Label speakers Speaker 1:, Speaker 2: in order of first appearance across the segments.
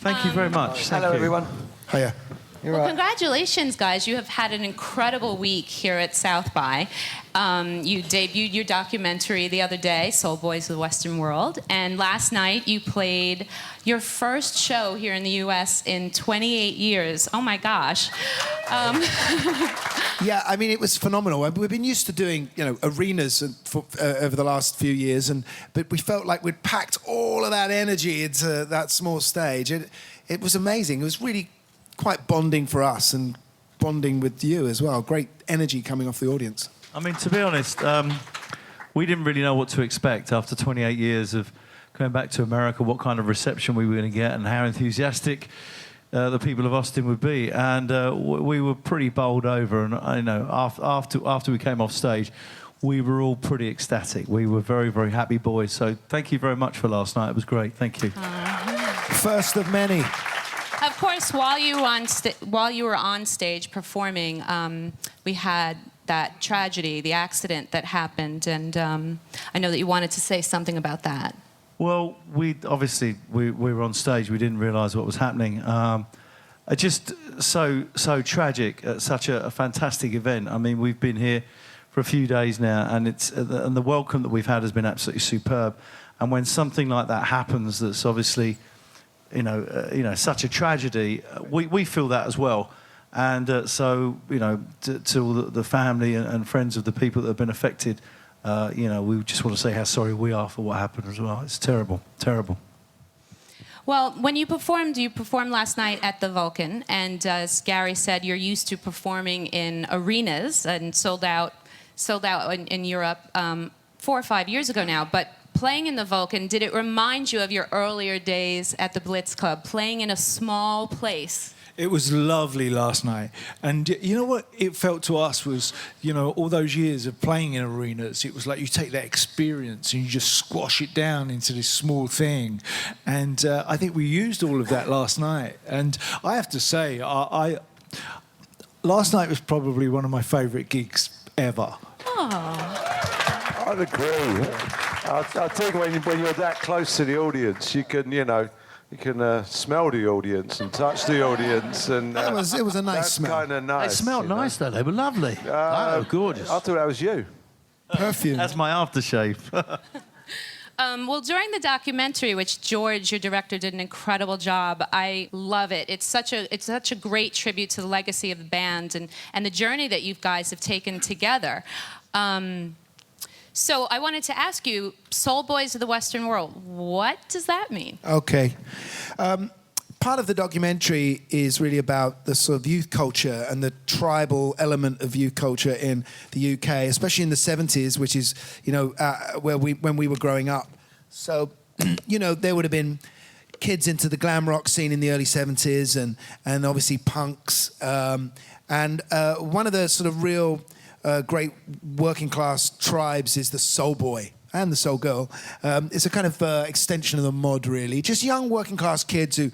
Speaker 1: Thank you very much. Thank
Speaker 2: Hello,
Speaker 1: you.
Speaker 2: everyone.
Speaker 3: Hiya.
Speaker 4: Well, congratulations, guys. You have had an incredible week here at South by. You debuted your documentary the other day, Soul Boys of the Western World, and last night you played your first show here in the U.S. in 28 years. Oh, my gosh.
Speaker 3: Yeah, I mean, it was phenomenal. We've been used to doing, arenas over the last few years, but we felt like we'd packed all of that energy into that small stage. It was amazing. It was really quite bonding for us and bonding with you as well. Great energy coming off the audience.
Speaker 1: I mean, to be honest, we didn't really know what to expect after 28 years of going back to America, what kind of reception we were going to get and how enthusiastic the people of Austin would be. And we were pretty bowled over. And, after we came off stage, we were all pretty ecstatic. We were very, very happy boys. So thank you very much for last night. It was great. Thank you.
Speaker 3: First of many.
Speaker 4: Of course, while you were on stage performing, we had that tragedy, the accident that happened, and I know that you wanted to say something about that.
Speaker 1: Well, we were on stage. We didn't realise what was happening. Just so tragic at such a fantastic event. I mean, we've been here for a few days now, and and the welcome that we've had has been absolutely superb. And when something like that happens, that's obviously such a tragedy, we feel that as well. And to all the family and friends of the people that have been affected, we just want to say how sorry we are for what happened as well. It's terrible, terrible.
Speaker 4: Well, when you performed last night at the Vulcan, and as Gary said, you're used to performing in arenas and sold out in Europe 4 or 5 years ago now, but playing in the Vulcan, did it remind you of your earlier days at the Blitz Club, playing in a small place?
Speaker 5: It was lovely last night. And you know what it felt to us was, all those years of playing in arenas, it was like you take that experience and you just squash it down into this small thing. And I think we used all of that last night. And I have to say, last night was probably one of my favourite gigs ever.
Speaker 4: Oh.
Speaker 2: I'd agree. I think when you're that close to the audience, you can, you can smell the audience and touch the audience, and
Speaker 3: it was a nice smell.
Speaker 2: Kind of nice.
Speaker 1: They smelled nice though. They were lovely. Gorgeous.
Speaker 2: I thought that was you.
Speaker 3: Perfume.
Speaker 1: That's my aftershave.
Speaker 4: Well, during the documentary, which George, your director, did an incredible job, I love it. It's such a great tribute to the legacy of the band and the journey that you guys have taken together. So I wanted to ask you, Soul Boys of the Western World, what does that mean?
Speaker 3: Okay. Part of the documentary is really about the sort of youth culture and the tribal element of youth culture in the UK, especially in the 70s, which is, when we were growing up. So, there would have been kids into the glam rock scene in the early 70s and obviously punks. And one of the sort of real great working class tribes is the soul boy and the soul girl. It's a kind of extension of the mod, really. Just young working class kids who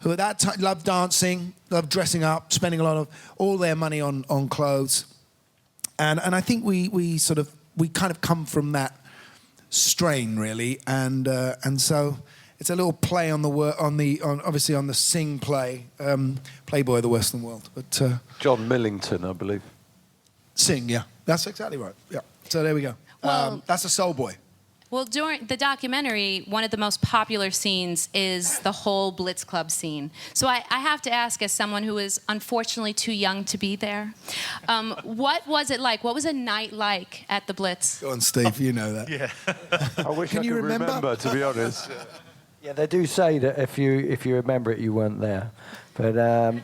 Speaker 3: at that time loved dancing, loved dressing up, spending a lot of all their money on clothes. And I think we kind of come from that strain, really. And so it's a little play on obviously on the Sing play, Playboy of the Western World. But
Speaker 2: John Millington, I believe.
Speaker 3: Sing, yeah. That's exactly right. Yeah. So there we go.
Speaker 4: Well,
Speaker 3: that's a soul boy.
Speaker 4: Well, during the documentary, one of the most popular scenes is the whole Blitz Club scene. So I have to ask, as someone who is unfortunately too young to be there, what was it like? What was a night like at the Blitz?
Speaker 3: Go on, Steve. You know that.
Speaker 1: Yeah.
Speaker 2: I wish I could remember, to be honest.
Speaker 6: Yeah, they do say that if you remember it, you weren't there. But,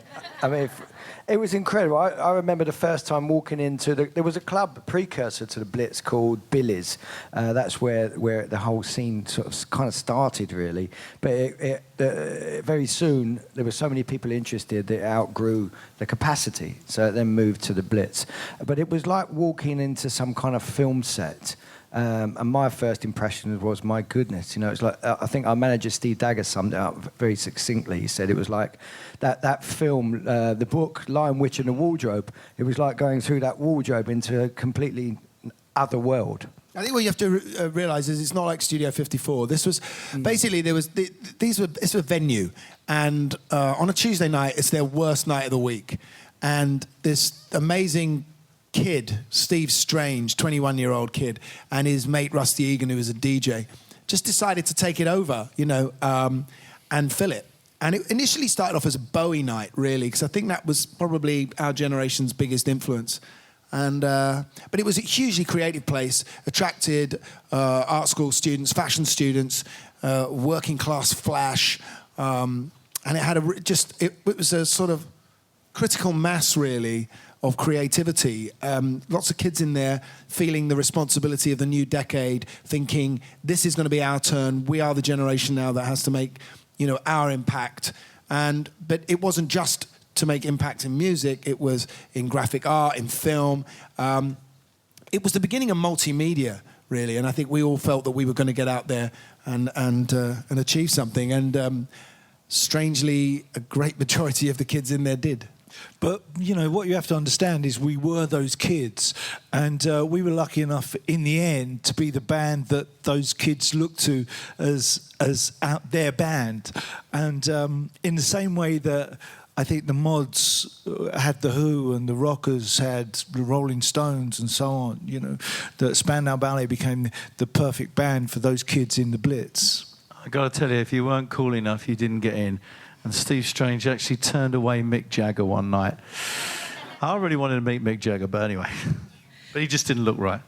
Speaker 6: it was incredible. I remember the first time walking into there was a club precursor to the Blitz called Billy's. That's where the whole scene kind of started, really. But very soon there were so many people interested that it outgrew the capacity. So it then moved to the Blitz. But it was like walking into some kind of film set. And my first impression was, my goodness, it's like, I think our manager Steve Dagger summed it up very succinctly. He said it was like that film, the book Lion, Witch and the Wardrobe. It was like going through that wardrobe into a completely other world.
Speaker 3: I think what you have to realise is it's not like Studio 54. This was basically it's a venue, and on a Tuesday night it's their worst night of the week, and this amazing kid, Steve Strange, 21-year-old kid, and his mate Rusty Egan, who was a DJ, just decided to take it over, and fill it. And it initially started off as a Bowie night, really, because I think that was probably our generation's biggest influence. And but it was a hugely creative place, attracted art school students, fashion students, working class flash, and it had it was a sort of critical mass, really, of creativity. Lots of kids in there feeling the responsibility of the new decade, thinking this is going to be our turn. We are the generation now that has to make, our impact. But it wasn't just to make impact in music, it was in graphic art, in film. It was the beginning of multimedia, really, and I think we all felt that we were going to get out there and achieve something. And strangely, a great majority of the kids in there did.
Speaker 5: But, what you have to understand is we were those kids, and we were lucky enough in the end to be the band that those kids looked to as their band. And in the same way that I think the Mods had The Who and the Rockers had the Rolling Stones and so on, that Spandau Ballet became the perfect band for those kids in the Blitz.
Speaker 1: I got to tell you, if you weren't cool enough, you didn't get in. And Steve Strange actually turned away Mick Jagger one night. I really wanted to meet Mick Jagger, but anyway. But he just didn't look right.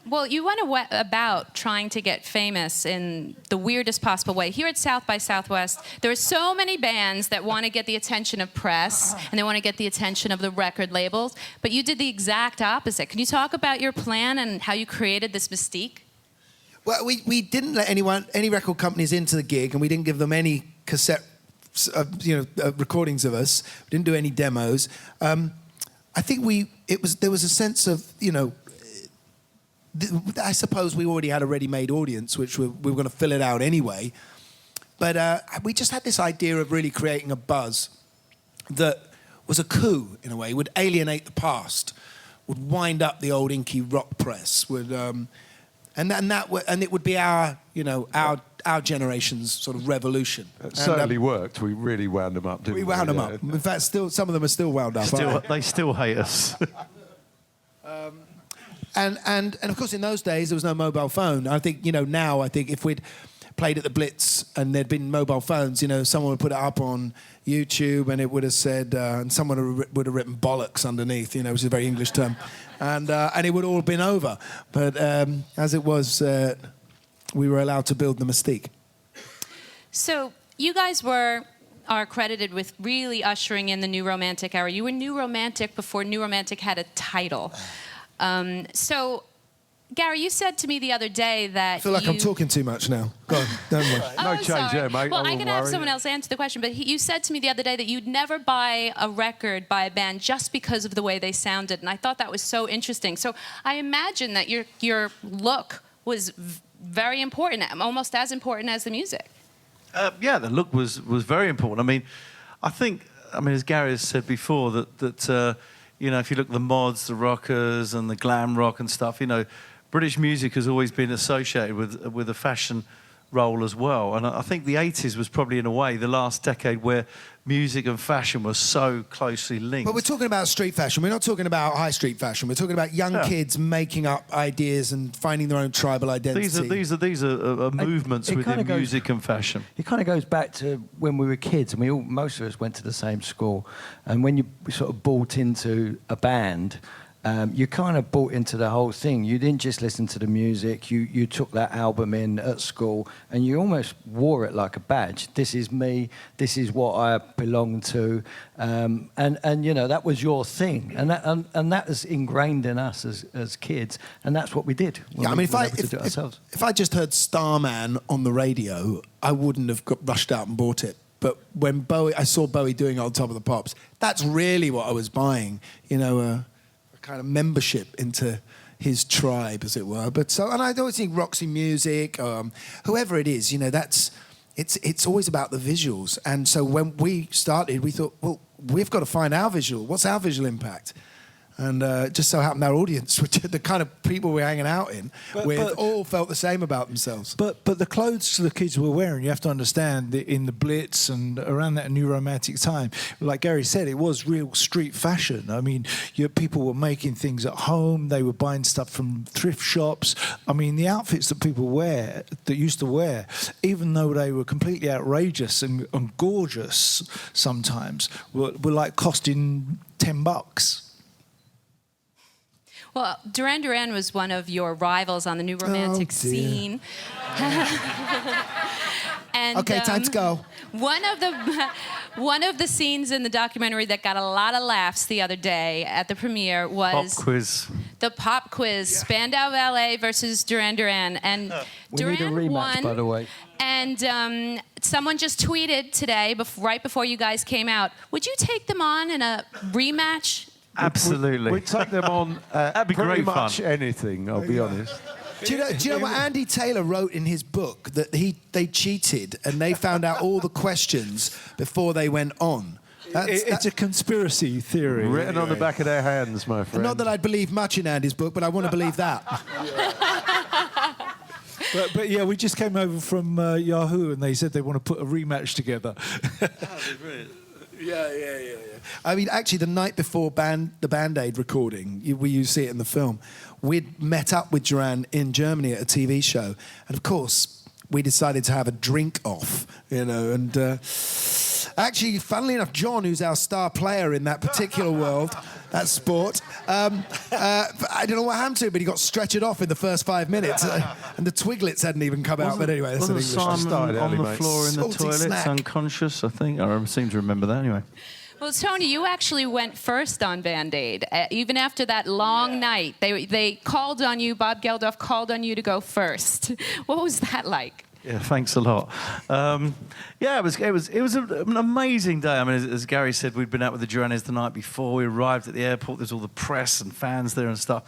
Speaker 4: Well, you went about trying to get famous in the weirdest possible way. Here at South by Southwest, there are so many bands that want to get the attention of press and they want to get the attention of the record labels, but you did the exact opposite. Can you talk about your plan and how you created this mystique?
Speaker 3: Well, we didn't let any record companies into the gig, and we didn't give them any cassette, recordings of us. We didn't do any demos. I think there was a sense of, I suppose we already had a ready-made audience, which we were going to fill it out anyway. But we just had this idea of really creating a buzz that was a coup, in a way, would alienate the past, would wind up the old inky rock press, and it would be our generation's sort of revolution.
Speaker 2: It certainly worked. We really wound them up, didn't we?
Speaker 3: We wound them up. In fact, some of them are still wound up.
Speaker 1: They still hate us.
Speaker 3: And of course, in those days, there was no mobile phone. I think, now, if we'd played at the Blitz and there'd been mobile phones, someone would put it up on YouTube and it would have said, and someone would have written bollocks underneath, which is a very English term, and it would all have been over. But as it was, we were allowed to build the mystique. So
Speaker 4: you guys are credited with really ushering in the New Romantic era. You were New Romantic before New Romantic had a title. So, Gary, you said to me the other day that
Speaker 3: I feel like I'm talking too much now. Go on, don't worry.
Speaker 2: No change there, mate.
Speaker 4: Well, I can have someone else answer the question, but you said to me the other day that you'd never buy a record by a band just because of the way they sounded, and I thought that was so interesting. So I imagine that your look was very important, almost as important as the music.
Speaker 1: Yeah, the look was very important. I think, as Gary has said before, that if you look at the Mods, the Rockers, and the glam rock and stuff, British music has always been associated with a fashion role as well. And I think the 80s was probably, in a way, the last decade where music and fashion were so closely linked.
Speaker 3: But we're talking about street fashion. We're not talking about high street fashion. We're talking about young kids making up ideas and finding their own tribal identity.
Speaker 1: These are movements within music and fashion.
Speaker 6: It kind of goes back to when we were kids, and most of us went to the same school. And when you sort of bought into a band, you kind of bought into the whole thing. You didn't just listen to the music. You took that album in at school, and you almost wore it like a badge. This is me. This is what I belong to, and that was your thing, and that was ingrained in us as kids, and that's what we did.
Speaker 3: If I just heard Starman on the radio, I wouldn't have rushed out and bought it. But when I saw Bowie doing it on Top of the Pops, that's really what I was buying. Kind of membership into his tribe, as it were. And I always think Roxy Music, whoever it is, it's always about the visuals. And so when we started, we thought, well, we've got to find our visual. What's our visual impact? And just so happened our audience, which the kind of people we're hanging out with, all felt the same about themselves.
Speaker 5: But the clothes the kids were wearing, you have to understand, that in the Blitz and around that new romantic time, like Gary said, it was real street fashion. I mean, people were making things at home. They were buying stuff from thrift shops. I mean, the outfits that people used to wear, even though they were completely outrageous and gorgeous sometimes, were like costing $10.
Speaker 4: Well, Duran Duran was one of your rivals on the new romantic scene. And,
Speaker 3: okay, time to go.
Speaker 4: One of the scenes in the documentary that got a lot of laughs the other day at the premiere was
Speaker 1: Pop quiz.
Speaker 4: The pop quiz, yeah. Spandau Ballet versus Duran Duran, and
Speaker 6: we need a
Speaker 4: Duran
Speaker 6: rematch,
Speaker 4: won.
Speaker 6: by the way.
Speaker 4: And someone just tweeted today, right before you guys came out, would you take them on in a rematch?
Speaker 1: Absolutely.
Speaker 2: We'd take them on
Speaker 1: That'd be
Speaker 2: pretty
Speaker 1: great
Speaker 2: much
Speaker 1: fun.
Speaker 2: anything, I'll be honest.
Speaker 3: Do you know what Andy Taylor wrote in his book? That they cheated and they found out all the questions before they went on.
Speaker 5: It's a conspiracy theory.
Speaker 2: Written on the back of their hands, my friend.
Speaker 3: Not that I'd believe much in Andy's book, but I want to believe that.
Speaker 5: But yeah, we just came over from Yahoo and they said they want to put a rematch together. Yeah.
Speaker 3: I mean, actually, the night before the Band-Aid recording, you see it in the film, we'd met up with Duran in Germany at a TV show. And, of course, we decided to have a drink-off, and actually, funnily enough, John, who's our star player in that particular world, that sport, I don't know what happened to him, but he got stretchered off in the first 5 minutes, and the Twiglets hadn't even come out. But anyway, that's an
Speaker 1: Wasn't
Speaker 3: English.
Speaker 1: Simon on the
Speaker 2: mate.
Speaker 1: floor in the
Speaker 3: Salty
Speaker 1: toilets,
Speaker 3: snack.
Speaker 1: unconscious, I think? I seem to remember that anyway.
Speaker 4: Well, Tony, you actually went first on Band-Aid. Even after that long night, they called on you, Bob Geldof called on you to go first. What was that like?
Speaker 1: Yeah, thanks a lot. It was an amazing day. I mean, as Gary said, we'd been out with the Duranes the night before. We arrived at the airport. There's all the press and fans there and stuff.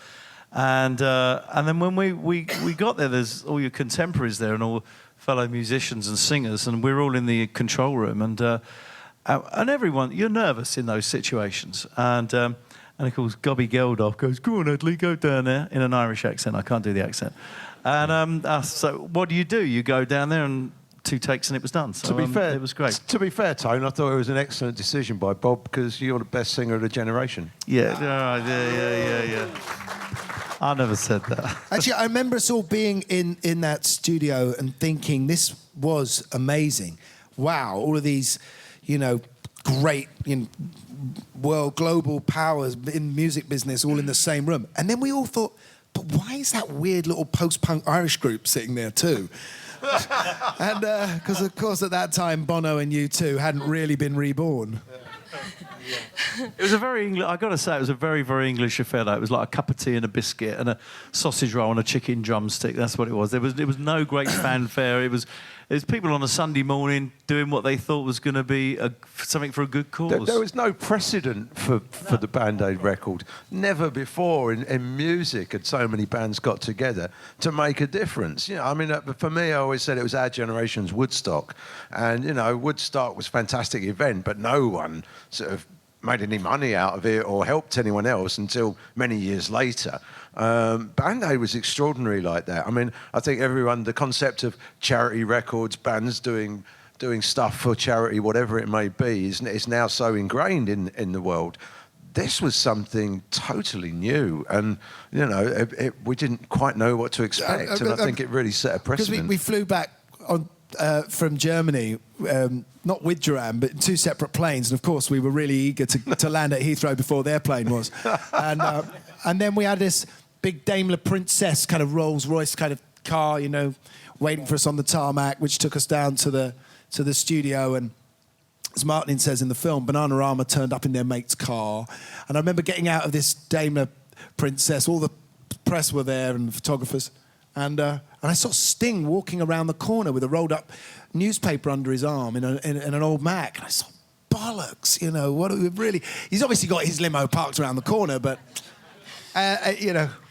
Speaker 1: And then when we got there, there's all your contemporaries there and all fellow musicians and singers, and we're all in the control room. And everyone, you're nervous in those situations. And of course, Gobby Geldof goes, "Go on, Hadley, go down there," in an Irish accent. I can't do the accent. And so what do? You go down there and 2 takes and it was done. So,
Speaker 2: To be fair,
Speaker 1: it was great.
Speaker 2: To be fair, Tone, I thought it was an excellent decision by Bob because you're the best singer of the generation.
Speaker 1: Yeah. I never said that.
Speaker 3: Actually, I remember us all being in that studio and thinking this was amazing. Wow, all of these, great, world global powers in music business all in the same room. And then we all thought, but why is that weird little post-punk Irish group sitting there too? And because, of course, at that time, Bono and U2 hadn't really been reborn.
Speaker 1: It was I got to say, it was a very, very English affair. It was like a cup of tea and a biscuit and a sausage roll and a chicken drumstick. That's what it was. There was no great fanfare. It was people on a Sunday morning doing what they thought was going to be something for a good cause.
Speaker 2: There was no precedent for the Band-Aid record. Never before in music had so many bands got together to make a difference. For me, I always said it was our generation's Woodstock. And, Woodstock was a fantastic event, but no one sort of made any money out of it or helped anyone else until many years later. Band-Aid was extraordinary like that. I mean, I think the concept of charity records, bands doing stuff for charity, whatever it may be, is now so ingrained in the world. This was something totally new, and we didn't quite know what to expect, and I think it really set a precedent.
Speaker 3: Because we flew back from Germany, not with Duran, but in 2 separate planes, and of course we were really eager to land at Heathrow before their plane was, and then we had this big Daimler Princess kind of Rolls-Royce kind of car, waiting for us on the tarmac, which took us down to the studio. And as Martin says in the film, Bananarama turned up in their mate's car. And I remember getting out of this Daimler Princess, all the press were there and the photographers. And I saw Sting walking around the corner with a rolled-up newspaper under his arm in an old Mac. And I thought, bollocks, what do we really... He's obviously got his limo parked around the corner, but...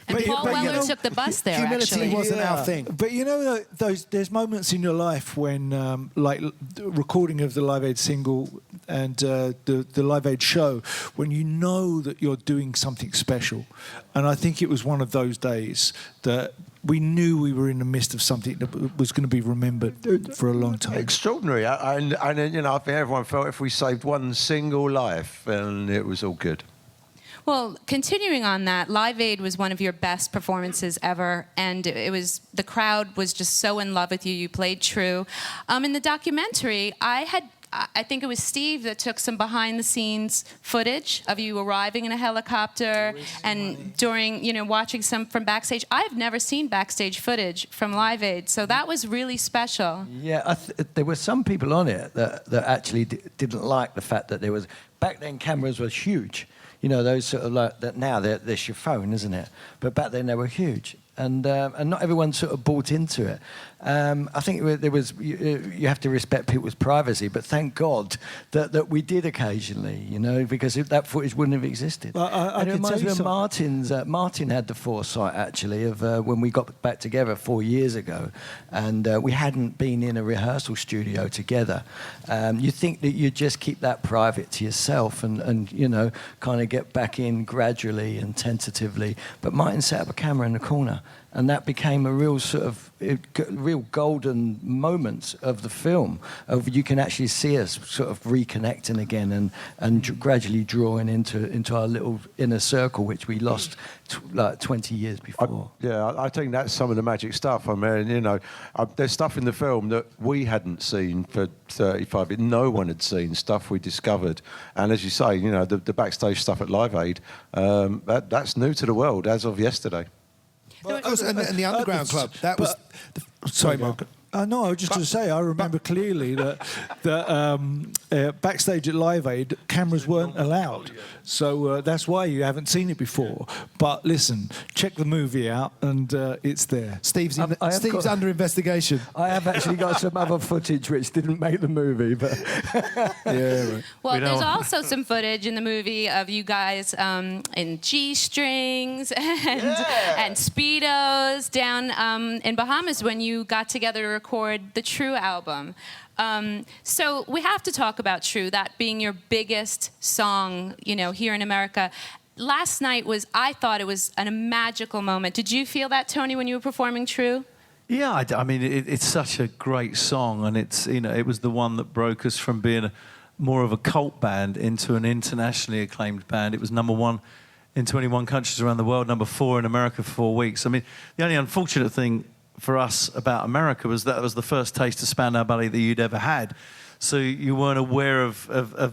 Speaker 4: And Paul Weller took the bus there,
Speaker 3: humility
Speaker 4: actually.
Speaker 3: wasn't our thing.
Speaker 5: But you know, there's moments in your life when, like the recording of the Live Aid single and the Live Aid show, when you know that you're doing something special. And I think it was one of those days that we knew we were in the midst of something that was going to be remembered for a long time.
Speaker 2: Extraordinary. And you know, I think everyone felt if we saved one single life, and it was all good.
Speaker 4: Well, continuing on that, Live Aid was one of your best performances ever, and it was the crowd was just so in love with you. You played true. In the documentary, I think it was Steve that took some behind-the-scenes footage of you arriving in a helicopter and during, watching some from backstage. I've never seen backstage footage from Live Aid, so that was really special.
Speaker 6: Yeah, there were some people on it that actually didn't like the fact that there was... Back then, cameras were huge. You know, those sort of like that now, there's your phone, isn't it? But back then they were huge. And not everyone sort of bought into it. I think there was you have to respect people's privacy, but thank God that we did occasionally, because that footage wouldn't have existed.
Speaker 5: I
Speaker 6: it reminds me of Martin had the foresight actually of when we got back together 4 years ago, and we hadn't been in a rehearsal studio together. You think that you just keep that private to yourself and kind of get back in gradually and tentatively. But Martin set up a camera in the corner. And that became a real sort of real golden moment of the film. Of you can actually see us sort of reconnecting again and gradually drawing into our little inner circle, which we lost like 20 years before.
Speaker 2: I think that's some of the magic stuff. I mean, there's stuff in the film that we hadn't seen for 35 years. No one had seen stuff we discovered. And as you say, the backstage stuff at Live Aid, that's new to the world as of yesterday.
Speaker 3: And the Underground Club. That was... Sorry, Mark.
Speaker 5: No, I was just going to say, I remember clearly that backstage at Live Aid, cameras weren't allowed. So that's why you haven't seen it before. But listen, check the movie out, and it's there.
Speaker 3: Steve's under investigation.
Speaker 6: I have actually got some other footage which didn't make the movie, but...
Speaker 3: Yeah, right.
Speaker 4: Well, there's also some footage in the movie of you guys in G-strings and Speedos down in Bahamas when you got together to record the True album. So we have to talk about True, that being your biggest song, here in America. Last night I thought it was a magical moment. Did you feel that, Tony, when you were performing True?
Speaker 1: Yeah, I mean, it's such a great song, and it's it was the one that broke us from being more of a cult band into an internationally acclaimed band. It was #1 in 21 countries around the world, #4 in America for 4 weeks. I mean, the only unfortunate thing for us about America was that it was the first taste of Spandau Ballet that you'd ever had. So you weren't aware of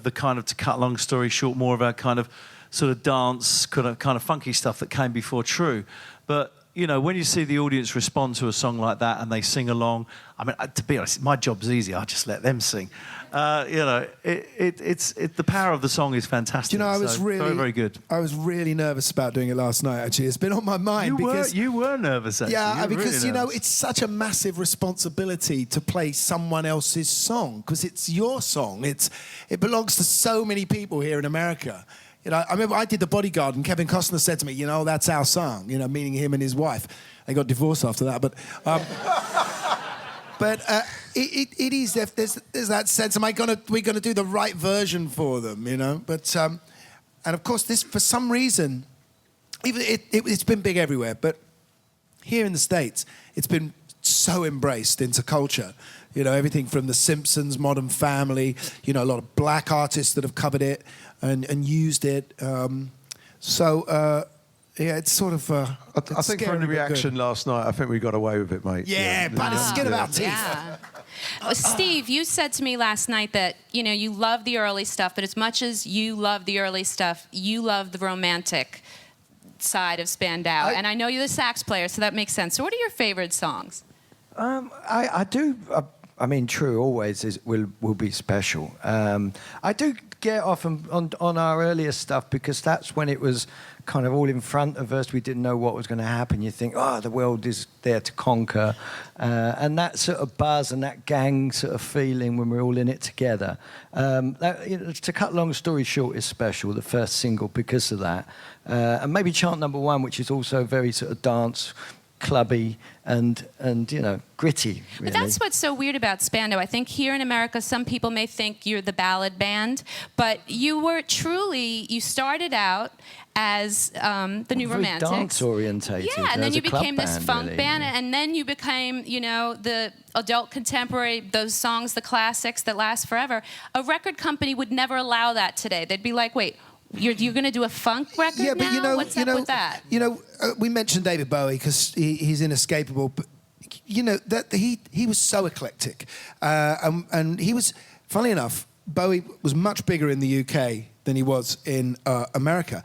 Speaker 1: the kind of, to cut long story short, more of our kind of sort of dance, kind of funky stuff that came before True. But, when you see the audience respond to a song like that and they sing along, I mean, to be honest, my job's easy. I just let them sing. It's the power of the song is fantastic.
Speaker 3: I was
Speaker 1: very, very good.
Speaker 3: I was really nervous about doing it last night. Actually, it's been on my mind
Speaker 1: you were nervous. Actually.
Speaker 3: Yeah, because
Speaker 1: really
Speaker 3: it's such a massive responsibility to play someone else's song because it's your song. It belongs to so many people here in America. I remember I did The Bodyguard, and Kevin Costner said to me, that's our song. Meaning him and his wife. They got divorced after that, but. But it is. There's that sense. We're gonna do the right version for them, But and of course, this for some reason, even it's been big everywhere. But here in the States, it's been so embraced into culture. Everything from The Simpsons, Modern Family. A lot of black artists that have covered it and used it. Yeah, it's sort of.
Speaker 2: I think from the reaction last night, I think we got away with it, mate.
Speaker 3: Yeah, but it's skin of our teeth.
Speaker 4: Yeah. Steve, you said to me last night that you love the early stuff, but as much as you love the early stuff, you love the romantic side of Spandau. And I know you're the sax player, so that makes sense. So, what are your favorite songs?
Speaker 6: I do. I mean, True always will be special. I do get off on our earlier stuff because that's when it was kind of all in front of us. We didn't know what was going to happen. You think, the world is there to conquer. And that sort of buzz and that gang sort of feeling when we're all in it together. To cut long story short, is special, the first single, because of that. And maybe Chant Number One, which is also very sort of dance, clubby and gritty, really.
Speaker 4: But that's what's so weird about Spandau. I think here in America, some people may think you're the ballad band, but you started out as the New Romantics.
Speaker 6: Dance orientated.
Speaker 4: Yeah, and then you became this
Speaker 6: band,
Speaker 4: funk
Speaker 6: really.
Speaker 4: band, and then you became, the adult contemporary, those songs, the classics that last forever. A record company would never allow that today. They'd be like, wait, you're going to do a funk record
Speaker 3: Yeah, but
Speaker 4: now? What's up with that?
Speaker 3: We mentioned David Bowie because he's inescapable, but that he was so eclectic, and he was, funnily enough, Bowie was much bigger in the UK than he was in America,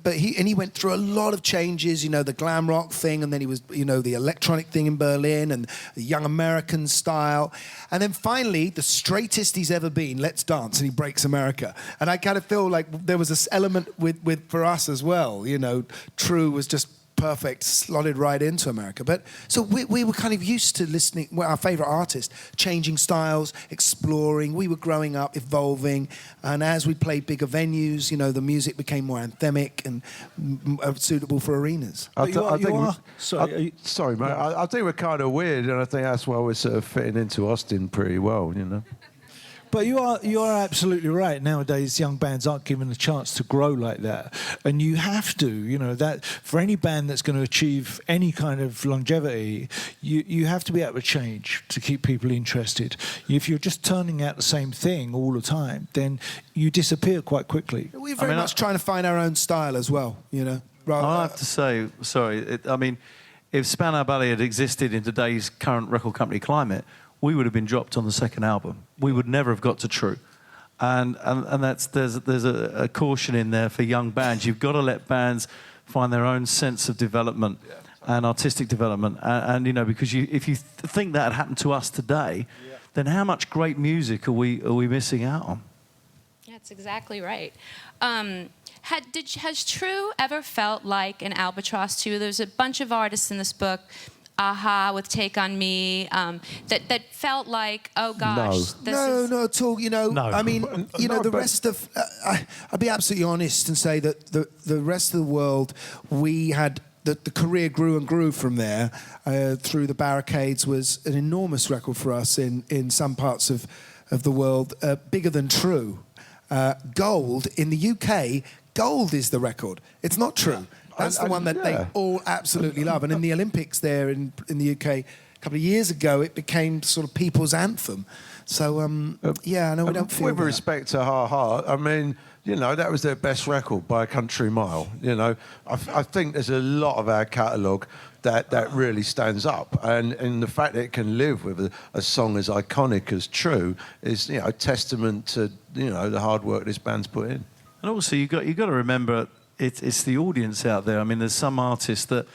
Speaker 3: but he went through a lot of changes. The glam rock thing, and then he was the electronic thing in Berlin, and the young American style, and then finally the straightest he's ever been. Let's Dance, and he breaks America. And I kind of feel like there was this element with for us as well. True was just perfect, slotted right into America. But so we were kind of used to listening, our favourite artist, changing styles, exploring. We were growing up, evolving, and as we played bigger venues, the music became more anthemic and suitable for arenas.
Speaker 2: Sorry, mate. I think we're kind of weird, and I think that's why we're sort of fitting into Austin pretty well,
Speaker 5: But you are absolutely right. Nowadays, young bands aren't given a chance to grow like that, and you have to. That for any band that's going to achieve any kind of longevity, you have to be able to change to keep people interested. If you're just turning out the same thing all the time, then you disappear quite quickly.
Speaker 3: We're very much trying to find our own style as well.
Speaker 1: I have to say, sorry. If Spandau Ballet had existed in today's current record company climate, we would have been dropped on the second album. We would never have got to True. And there's a caution in there for young bands. You've got to let bands find their own sense of development and artistic development. And because if you think that had happened to us today, then how much great music are we missing out on?
Speaker 4: That's exactly right. Has True ever felt like an albatross to you? There's a bunch of artists in this book, Aha with Take on Me, that felt like, oh gosh,
Speaker 3: not at all.
Speaker 1: No.
Speaker 3: I mean, the rest of, I'll be absolutely honest and say that the rest of the world, we had the career grew and grew from there. Through the Barricades was an enormous record for us in some parts of the world, bigger than True. Gold in the UK, Gold is the record. It's not True. That's the one that they all absolutely love. And in the Olympics there in the UK a couple of years ago, it became sort of people's anthem. So, I know we don't feel
Speaker 2: with
Speaker 3: that.
Speaker 2: respect to Ha Ha, I mean, that was their best record by a country mile. I think there's a lot of our catalogue that really stands up. And the fact that it can live with a song as iconic as True is, a testament to, the hard work this band's put in.
Speaker 1: And also, you've got to remember, it's the audience out there. I mean, there's some artists that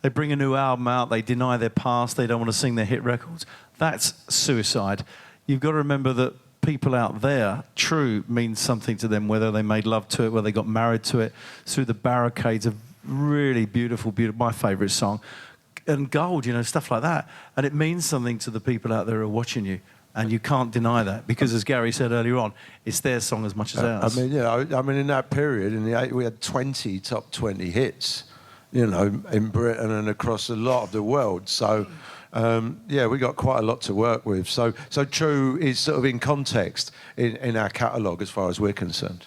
Speaker 1: they bring a new album out, they deny their past, they don't want to sing their hit records. That's suicide. You've got to remember that people out there, True means something to them, whether they made love to it, whether they got married to it. Through the Barricades, a really beautiful, my favourite song. And Gold, stuff like that. And it means something to the people out there who are watching you. And you can't deny that, because as Gary said earlier on, it's their song as much as ours.
Speaker 2: in that period, we had 20 top 20 hits, in Britain and across a lot of the world. So, we got quite a lot to work with. So True is sort of in context in our catalogue as far as we're concerned.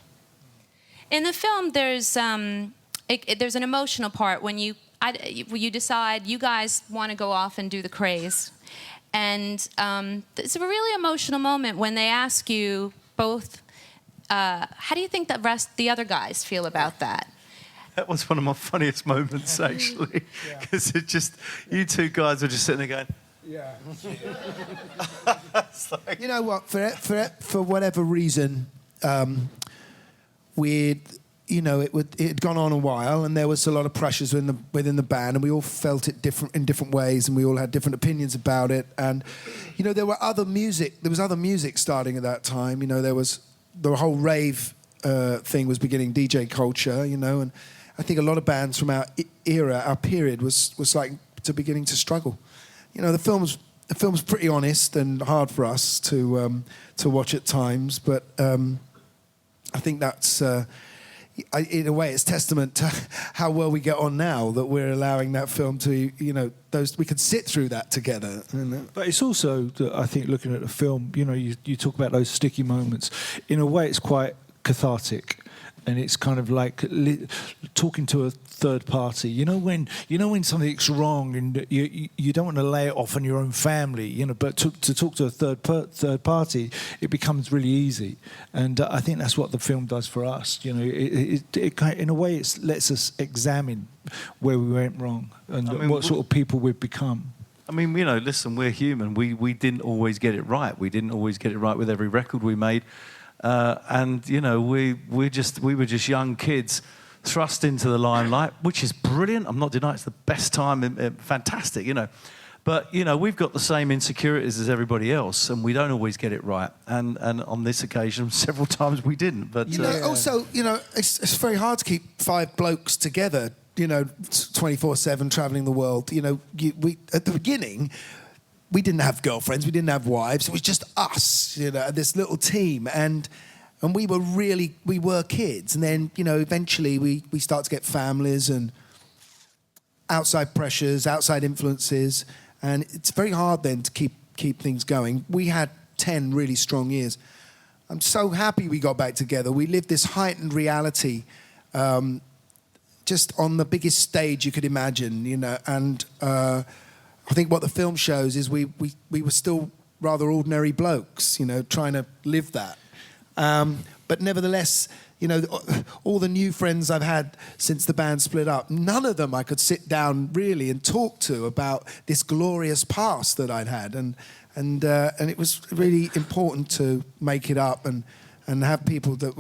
Speaker 4: In the film, there's an emotional part when you decide you guys want to go off and do the craze. And it's a really emotional moment when they ask you both, how do you think the other guys feel about that?
Speaker 1: That was one of my funniest moments, actually, because it just, you two guys were just sitting there going,
Speaker 3: Yeah.
Speaker 1: like...
Speaker 3: You know what? For whatever reason, you know, it had gone on a while, and there was a lot of pressures within the band, and we all felt it in different ways, and we all had different opinions about it. And you know, there was other music starting at that time. You know, there was the whole rave thing was beginning, DJ culture. You know, and I think a lot of bands from our era, our period, was like beginning to struggle. You know, the film's pretty honest and hard for us to watch at times, but I think that's. In a way, it's testament to how well we get on now that we're allowing that film to, you know, we could sit through that together. You know?
Speaker 5: But it's also, I think, looking at the film, you know, you talk about those sticky moments. In a way, it's quite cathartic. And it's kind of like talking to a third party. You know when something's wrong and you don't want to lay it off on your own family. You know, but to talk to a third party, it becomes really easy. And I think that's what the film does for us. You know, it in a way it lets us examine where we went wrong and what sort of people we've become.
Speaker 1: I mean, you know, listen, we're human. We didn't always get it right. We didn't always get it right with every record we made. And you know, we were just young kids thrust into the limelight, which is brilliant. I'm not denying it's the best time, fantastic, you know. But you know, we've got the same insecurities as everybody else, and we don't always get it right. And on this occasion, several times we didn't. But
Speaker 3: you know, also, you know, it's very hard to keep 5 blokes together. You know, 24/7 traveling the world. You know, we at the beginning. We didn't have girlfriends, we didn't have wives. It was just us, you know, this little team, and we were kids. And then, you know, eventually we start to get families and outside pressures, outside influences, and it's very hard then to keep things going. We had 10 really strong years. I'm so happy we got back together. We lived this heightened reality, just on the biggest stage you could imagine, you know, and. I think what the film shows is we were still rather ordinary blokes, you know, trying to live that. But nevertheless, you know, all the new friends I've had since the band split up, none of them I could sit down really and talk to about this glorious past that I'd had, and it was really important to make it up and have people that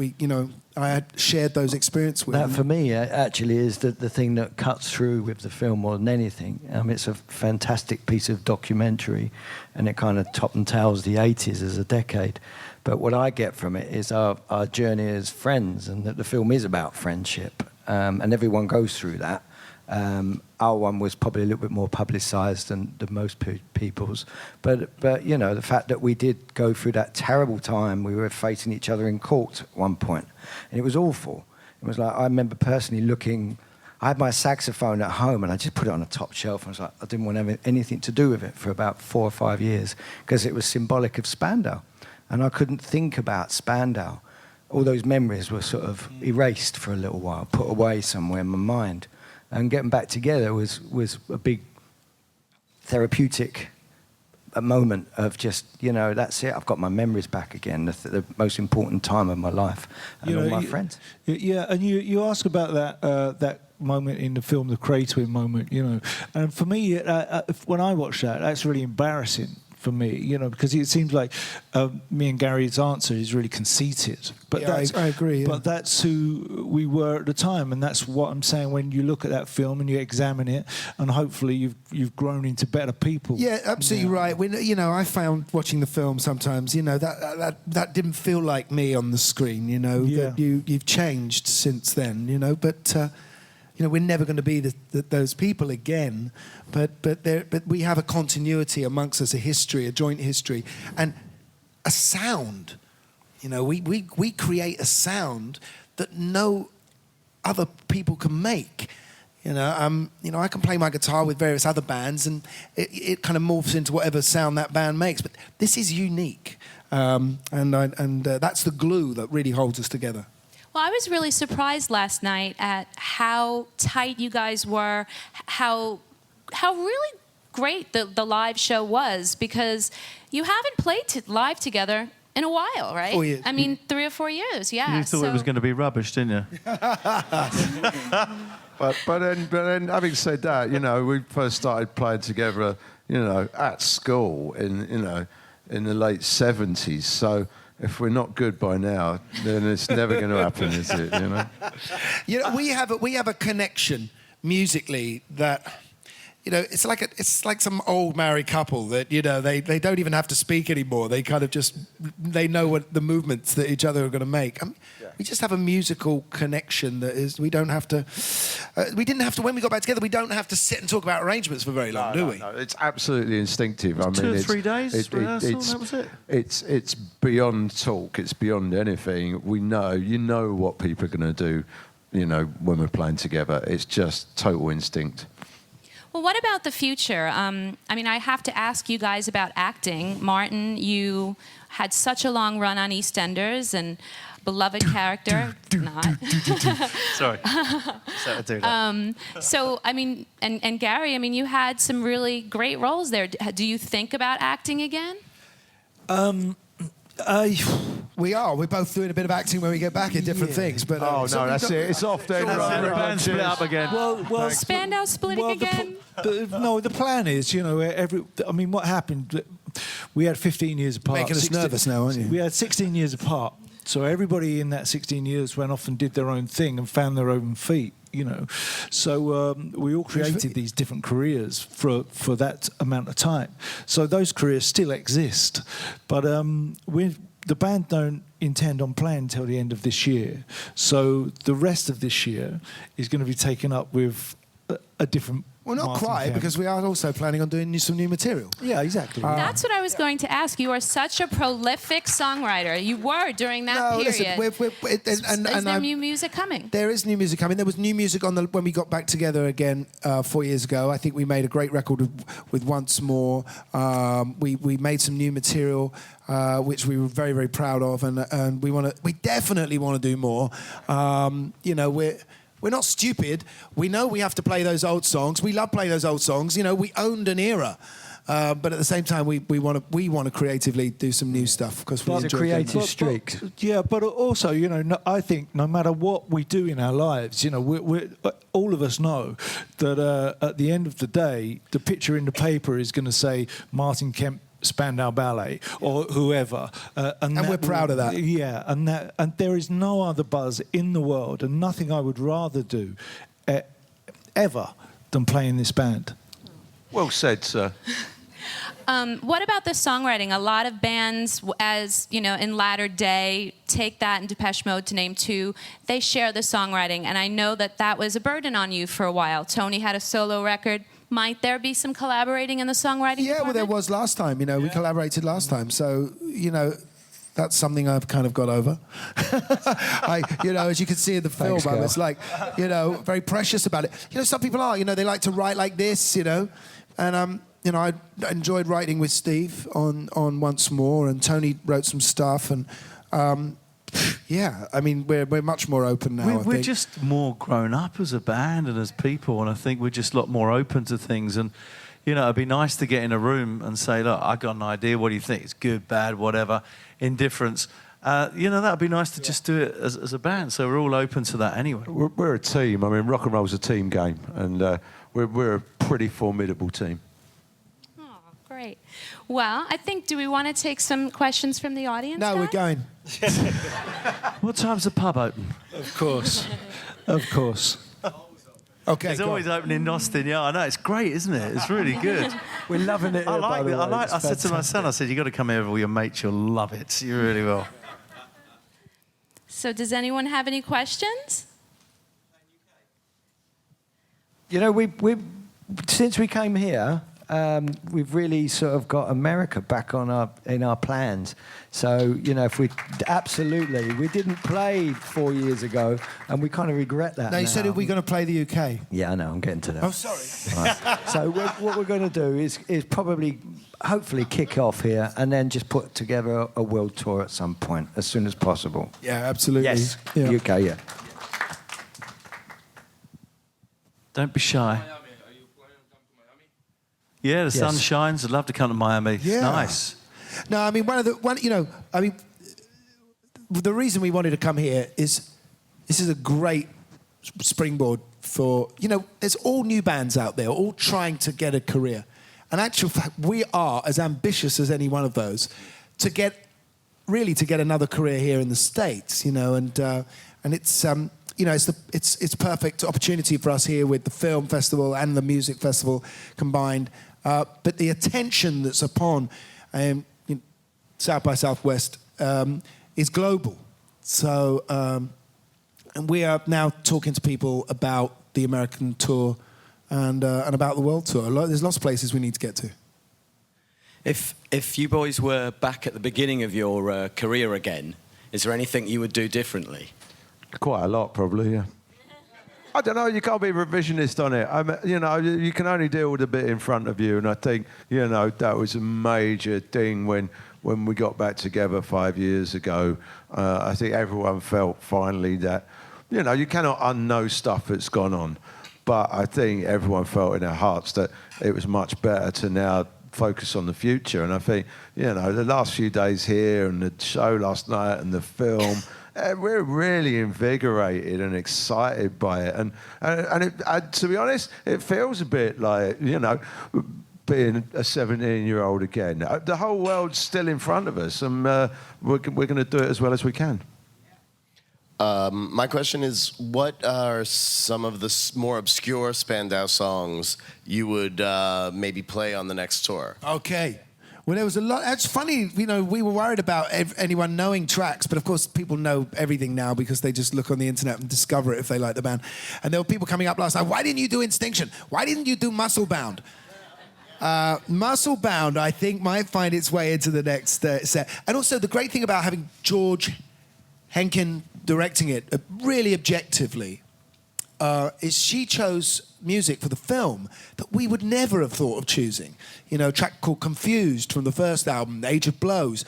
Speaker 3: I had shared those experiences with.
Speaker 6: That for me actually is the thing that cuts through with the film more than anything. It's a fantastic piece of documentary, and it kind of top and tails the 80s as a decade. But what I get from it is our journey as friends, and that the film is about friendship, and everyone goes through that. Our one was probably a little bit more publicised than most people's, but you know, the fact that we did go through that terrible time, we were facing each other in court at one point, and it was awful. It was like, I remember personally looking. I had my saxophone at home, and I just put it on a top shelf. And I was like, I didn't want to have anything to do with it for about 4 or 5 years because it was symbolic of Spandau, and I couldn't think about Spandau. All those memories were sort of erased for a little while, put away somewhere in my mind. And getting back together was a big therapeutic moment of just, you know, that's it. I've got my memories back again, the most important time of my life, and all my friends.
Speaker 5: Yeah, and you ask about that moment in the film, the cratering moment, you know. And for me, when I watch that, that's really embarrassing for me, you know, because it seems like me and Gary's answer is really conceited. But
Speaker 3: yeah, I agree. Yeah.
Speaker 5: But that's who we were at the time, and that's what I'm saying. When you look at that film and you examine it, and hopefully you've grown into better people.
Speaker 3: Yeah, absolutely right. You know, I found watching the film sometimes, you know, that didn't feel like me on the screen. You know, that you've changed since then. You know, but. You know, we're never going to be those people again, but we have a continuity amongst us, a history, a joint history, and a sound. You know, we create a sound that no other people can make. You know, I can play my guitar with various other bands, and it kind of morphs into whatever sound that band makes. But this is unique, and that's the glue that really holds us together.
Speaker 4: Well, I was really surprised last night at how tight you guys were, how really great the live show was, because you haven't played live together in a while, right?
Speaker 3: 4 years.
Speaker 4: I mean, 3 or 4 years, yeah.
Speaker 1: You thought it was going to be rubbish, didn't you?
Speaker 2: But then, having said that, you know, we first started playing together, you know, at school in the late 70s. So, if we're not good by now, then it's never going to happen, is it? You know.
Speaker 3: You know, we have a connection musically that, you know, it's like some old married couple that, you know, they don't even have to speak anymore. They kind of just, they know what the movements that each other are going to make. I mean, we just have a musical connection that is, we don't have to, we didn't have to, when we got back together, we don't have to sit and talk about arrangements for very long, do we?
Speaker 2: No, it's absolutely instinctive. I mean,
Speaker 1: 2 or
Speaker 2: it's
Speaker 1: 3 days rehearsal, that was it?
Speaker 2: It's beyond talk. It's beyond anything. We know, you know what people are going to do, you know, when we're playing together. It's just total instinct.
Speaker 4: Well, what about the future? I mean, I have to ask you guys about acting. Martin, you had such a long run on EastEnders and beloved character. Not.
Speaker 1: Sorry. So I do that.
Speaker 4: So, I mean, and Gary, I mean, you had some really great roles there. Do you think about acting again?
Speaker 3: We're both doing a bit of acting when we get back in different things. But
Speaker 2: Oh, no, that's it. It's off then.
Speaker 1: The band split up again.
Speaker 5: Well,
Speaker 4: Spandau splitting again?
Speaker 5: The plan is, you know, I mean, what happened? We had 15 years apart.
Speaker 3: Making us nervous now, aren't you?
Speaker 5: We had 16 years apart. So everybody in that 16 years went off and did their own thing and found their own feet, you know. So we all created these different careers for that amount of time. So those careers still exist. But the band don't intend on playing until the end of this year. So the rest of this year is going to be taken up with a different...
Speaker 3: Well, not
Speaker 5: Martin
Speaker 3: quite,
Speaker 5: Kemp.
Speaker 3: because we are also planning on doing some new material.
Speaker 5: Yeah, exactly.
Speaker 4: That's what I was going to ask. You are such a prolific songwriter. You were during that period.
Speaker 3: Listen,
Speaker 4: Is there new music coming?
Speaker 3: There is new music coming. There was new music when we got back together again 4 years ago. I think we made a great record with Once More. We made some new material, which we were very, very proud of, and we definitely want to do more. You know, we're not stupid. We know we have to play those old songs. We love playing those old songs. You know, we owned an era. But at the same time, we want to creatively do some new stuff because we enjoy
Speaker 6: creative streaks.
Speaker 5: Yeah, but also, you know, I think no matter what we do in our lives, you know, we're all of us know that at the end of the day, the picture in the paper is going to say Martin Kemp, Spandau Ballet, or whoever, and
Speaker 3: we're proud of that.
Speaker 5: Yeah, and there is no other buzz in the world, and nothing I would rather do ever than play in this band.
Speaker 2: Well said, sir.
Speaker 4: What about the songwriting? A lot of bands, as you know, in latter day, Take That and Depeche Mode, to name two, they share the songwriting, and I know that was a burden on you for a while. Tony had a solo record. Might there be some collaborating in the songwriting
Speaker 3: Yeah, well, there
Speaker 4: department?
Speaker 3: was last time. You know, we collaborated last time. So, you know, that's something I've kind of got over. You know, as you can see in the film, I was like, you know, very precious about it. You know, some people are, you know, they like to write like this, you know. And, you know, I enjoyed writing with Steve on Once More, and Tony wrote some stuff. And, yeah, I mean, we're much more open now.
Speaker 1: We're just more grown up as a band and as people, and I think we're just a lot more open to things. And, you know, it'd be nice to get in a room and say, look, I got an idea. What do you think? It's good, bad, whatever, indifference. You know, that would be nice to just do it as a band. So we're all open to that anyway.
Speaker 2: We're a team. I mean, rock and roll's a team game, and we're a pretty formidable team.
Speaker 4: Oh, great. Well, I think, do we want to take some questions from the audience?
Speaker 3: No,
Speaker 4: guys?
Speaker 3: we're going.
Speaker 1: What time's the pub open?
Speaker 5: Of course. Of course.
Speaker 3: Okay,
Speaker 1: It's
Speaker 3: go
Speaker 1: always
Speaker 3: on.
Speaker 1: open in Austin. Yeah, I know. It's great, isn't it? It's really good.
Speaker 6: We're loving it.
Speaker 1: I
Speaker 6: here, by
Speaker 1: like
Speaker 6: the
Speaker 1: it.
Speaker 6: way.
Speaker 1: I
Speaker 6: It's
Speaker 1: said to my
Speaker 6: fantastic.
Speaker 1: son, I said, you got to come here with all your mates. You'll love it. You really will.
Speaker 4: So does anyone have any questions?
Speaker 6: You know, we since we came here, we've really sort of got America back in our plans. So, you know, we didn't play 4 years ago, and we kind of regret that.
Speaker 3: No, you
Speaker 6: now.
Speaker 3: said, are we going to play the UK?
Speaker 6: Yeah, I know. I'm getting to that.
Speaker 3: Oh, sorry.
Speaker 6: Right. So what we're going to do is probably, hopefully, kick off here and then just put together a world tour at some point as soon as possible.
Speaker 3: Yeah, absolutely.
Speaker 6: Yes,
Speaker 3: Yeah.
Speaker 6: UK, yeah.
Speaker 1: Don't be shy. Yeah, the sun
Speaker 6: Yes.
Speaker 1: shines. I'd love to come to Miami.
Speaker 3: Yeah.
Speaker 1: Nice.
Speaker 3: No, I mean, the reason we wanted to come here is this is a great springboard for, you know, there's all new bands out there, all trying to get a career. And actual fact, we are as ambitious as any one of those to get really to get another career here in the States, you know, and it's you know, it's perfect opportunity for us here with the film festival and the music festival combined. But the attention that's upon South by Southwest is global. So, and we are now talking to people about the American tour and about the world tour. There's lots of places we need to get to.
Speaker 7: If you boys were back at the beginning of your career again, is there anything you would do differently?
Speaker 2: Quite a lot, probably, yeah. I don't know, you can't be revisionist on it. You know, you can only deal with a bit in front of you, and I think, you know, that was a major thing when we got back together 5 years ago. I think everyone felt finally that, you know, you cannot unknow stuff that's gone on, but I think everyone felt in their hearts that it was much better to now focus on the future. And I think, you know, the last few days here and the show last night and the film, we're really invigorated and excited by it. And to be honest, it feels a bit like, you know, being a 17-year-old again. The whole world's still in front of us, and we're going to do it as well as we can.
Speaker 8: My question is, what are some of the more obscure Spandau songs you would maybe play on the next tour?
Speaker 3: Okay. Well, there was a lot. It's funny, you know, we were worried about anyone knowing tracks, but of course people know everything now because they just look on the internet and discover it if they like the band. And there were people coming up last night, why didn't you do Instinction? Why didn't you do Muscle Bound? Muscle Bound, I think, might find its way into the next set. And also the great thing about having George Henkin directing it really objectively is she chose music for the film that we would never have thought of choosing. You know, a track called Confused from the first album, Age of Blows,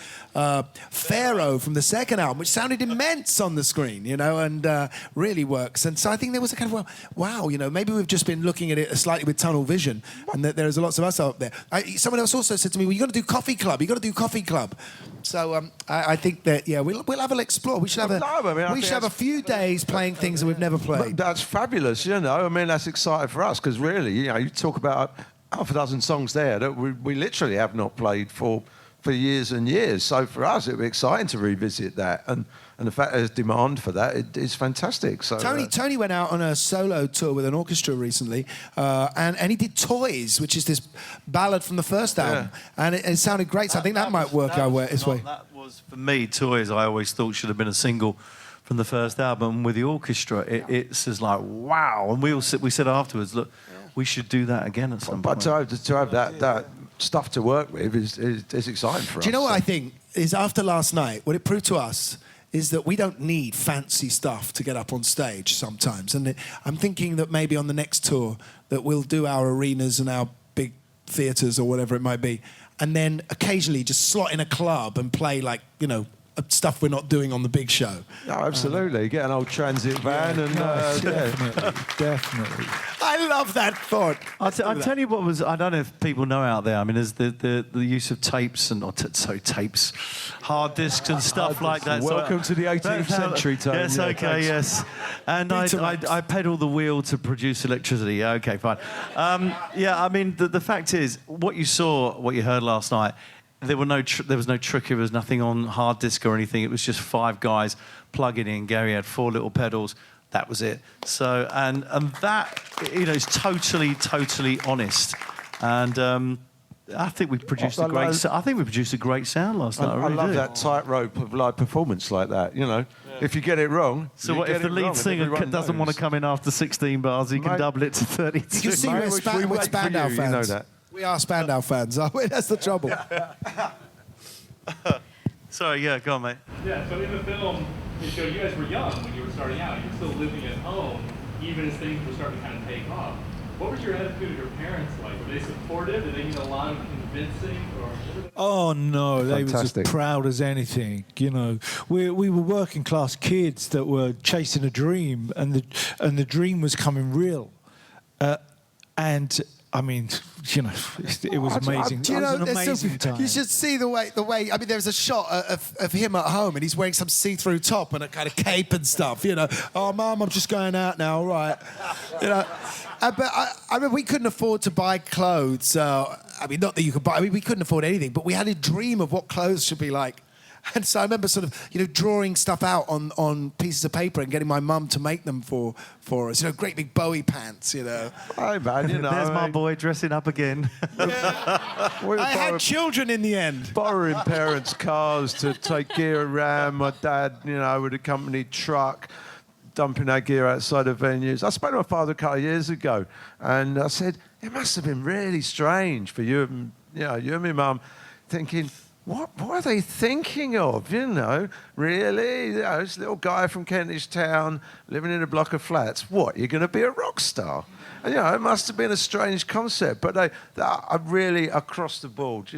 Speaker 3: Pharaoh from the second album, which sounded immense on the screen, you know, and really works. And so I think there was a kind of, wow, you know, maybe we've just been looking at it slightly with tunnel vision, and that there's lots of us out there. Someone else also said to me, well, you've got to do Coffee Club, you've got to do Coffee Club. So I think that, yeah, we'll have a explore. We should have a few days playing things that we've never played.
Speaker 2: That's fabulous, you know. I mean, that's exciting for us because really, you know, you talk about half a dozen songs there that we literally have not played for years and years. So for us, it'd be exciting to revisit that, and the fact there's demand for that is fantastic. So
Speaker 3: Tony went out on a solo tour with an orchestra recently, and he did Toys, which is this ballad from the first album, and it sounded great. So I think that might work its way.
Speaker 1: That was, for me, Toys, I always thought should have been a single from the first album. With the orchestra, it's just like, wow. And we said afterwards, look, we should do that again at some point.
Speaker 2: But to have that stuff to work with is exciting for us.
Speaker 3: Do you know what I think is, after last night, what it proved to us is that we don't need fancy stuff to get up on stage sometimes. And I'm thinking that maybe on the next tour that we'll do our arenas and our big theatres or whatever it might be, and then occasionally just slot in a club and play, like, you know, stuff we're not doing on the big show.
Speaker 2: No, absolutely. Get an old transit van and...
Speaker 5: Definitely.
Speaker 3: I love that thought.
Speaker 1: I'll tell you what was... I don't know if people know out there. I mean, there's the use of tapes and... tapes. Hard discs and stuff like that.
Speaker 2: Welcome to the 18th century, Tony.
Speaker 1: Yes,
Speaker 2: yeah,
Speaker 1: okay,
Speaker 2: thanks.
Speaker 1: yes. And I pedal the wheel to produce electricity. Yeah, okay, fine. Yeah, I mean, the fact is, what you heard last night... There was no trick. There was nothing on hard disk or anything. It was just 5 guys plugging in. Gary had 4 little pedals. That was it. So and that, you know, is totally honest. And I think we produced a great sound last night. I
Speaker 2: love that tightrope of live performance like that. You know, if you get it wrong.
Speaker 1: So what if the lead singer doesn't want to come in after 16 bars? He can double it to 32.
Speaker 3: You can see we're Spandau fans.
Speaker 2: You know that.
Speaker 3: We are Spandau fans, aren't we? That's the trouble.
Speaker 1: Sorry, yeah, go on, mate.
Speaker 9: Yeah, so in the film, it showed you guys were young when you were starting out. You were still living at home, even as things were starting to kind of take off. What was your attitude of your parents like? Were they supportive? Did they need a lot of convincing?
Speaker 5: Oh, no, they were as
Speaker 2: Fantastic.
Speaker 5: proud as anything. You know, we were working class kids that were chasing a dream, and the dream was coming real. And I mean, you know, it was amazing. It was an amazing time.
Speaker 3: You should see the way. I mean, there's a shot of him at home, and he's wearing some see-through top and a kind of cape and stuff. You know, oh, Mum, I'm just going out now. All right. You know, but I mean, we couldn't afford to buy clothes. I mean, not that you could buy. I mean, we couldn't afford anything, but we had a dream of what clothes should be like. And so I remember sort of, drawing stuff out on pieces of paper and getting my mum to make them for us. Great big Bowie pants,
Speaker 2: Hey, man,
Speaker 1: There's my boy dressing up again.
Speaker 3: I had children in the end.
Speaker 2: Borrowing parents' cars to take gear around. My dad, with a company truck, dumping our gear outside of venues. I spoke to my father a couple of years ago, and I said, it must have been really strange for you and, you and my mum thinking, what are they thinking of, Really? This little guy from Kentish Town living in a block of flats. What, you're going to be a rock star? And, it must have been a strange concept, but they are really across the board,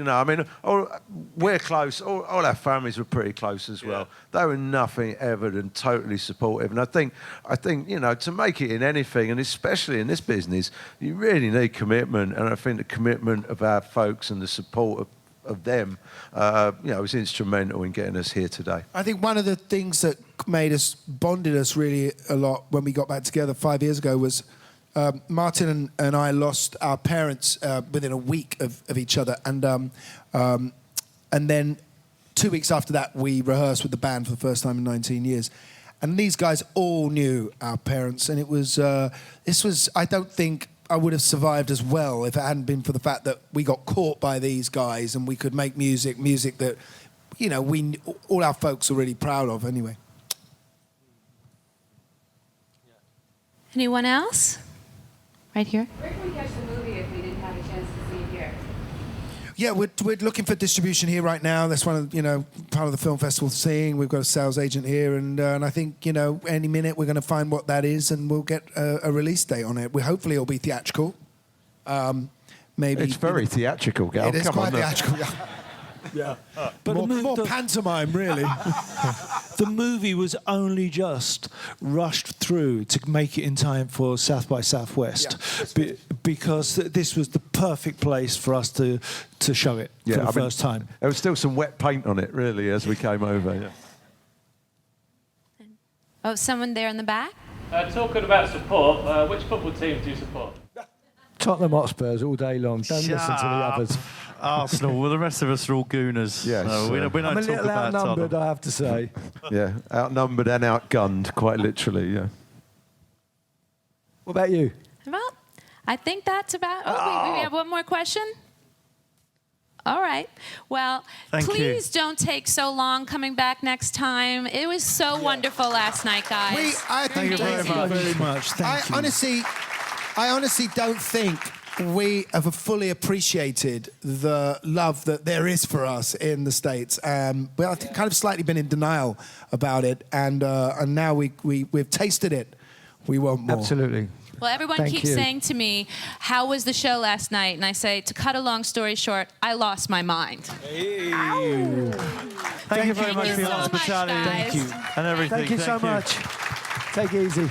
Speaker 2: we're close. All our families were pretty close as well. They were nothing ever than totally supportive. And I think, to make it in anything, and especially in this business, you really need commitment. And I think the commitment of our folks and the support of them, was instrumental in getting us here today.
Speaker 3: I think one of the things that bonded us really a lot when we got back together 5 years ago was Martin and I lost our parents within a week of each other, and then 2 weeks after that we rehearsed with the band for the first time in 19 years, and these guys all knew our parents, and it was I don't think I would have survived as well if it hadn't been for the fact that we got caught by these guys and we could make music that, all our folks are really proud of anyway.
Speaker 4: Anyone else? Right here.
Speaker 10: Where can we catch the movie if we didn't have a chance to see it here?
Speaker 3: Yeah, we're looking for distribution here right now. That's one of part of the film festival thing. We've got a sales agent here, and I think any minute we're going to find what that is, and we'll get a release date on it. Hopefully it'll be theatrical. Maybe
Speaker 2: it's very theatrical, Gal.
Speaker 3: It is
Speaker 2: Come
Speaker 3: quite
Speaker 2: on,
Speaker 3: theatrical. Yeah.
Speaker 5: But
Speaker 3: more pantomime, really.
Speaker 5: The movie was only just rushed through to make it in time for South by Southwest, because this was the perfect place for us to show it for the first time.
Speaker 2: There was still some wet paint on it, really, as we came over. Yeah.
Speaker 4: Oh, someone there in the back?
Speaker 9: Talking about support, which football teams do you support?
Speaker 6: Tottenham Hotspurs all day long. Don't listen to the others.
Speaker 1: Arsenal. Well, the rest of us are all gooners.
Speaker 2: Yes.
Speaker 1: So we don't
Speaker 6: I'm a
Speaker 1: talk
Speaker 6: little
Speaker 1: about
Speaker 6: outnumbered,
Speaker 1: Tottenham.
Speaker 6: I have to say.
Speaker 2: Yeah, outnumbered and outgunned, quite literally, yeah.
Speaker 6: What about you?
Speaker 4: Well, I think that's about... we have one more question? All right. Well, please don't take so long coming back next time. It was so wonderful last night, guys.
Speaker 1: Thank you very much.
Speaker 5: Thank you.
Speaker 3: I honestly don't think we have fully appreciated the love that there is for us in the States. But I think kind of slightly been in denial about it, and now we've tasted it. We want more.
Speaker 6: Absolutely.
Speaker 4: Well, everyone keeps saying to me, how was the show last night? And I say, to cut a long story short, I lost my mind.
Speaker 1: Thank you very much for your hospitality.
Speaker 4: Thank you.
Speaker 1: And everything.
Speaker 6: Thank you so much. Take it easy.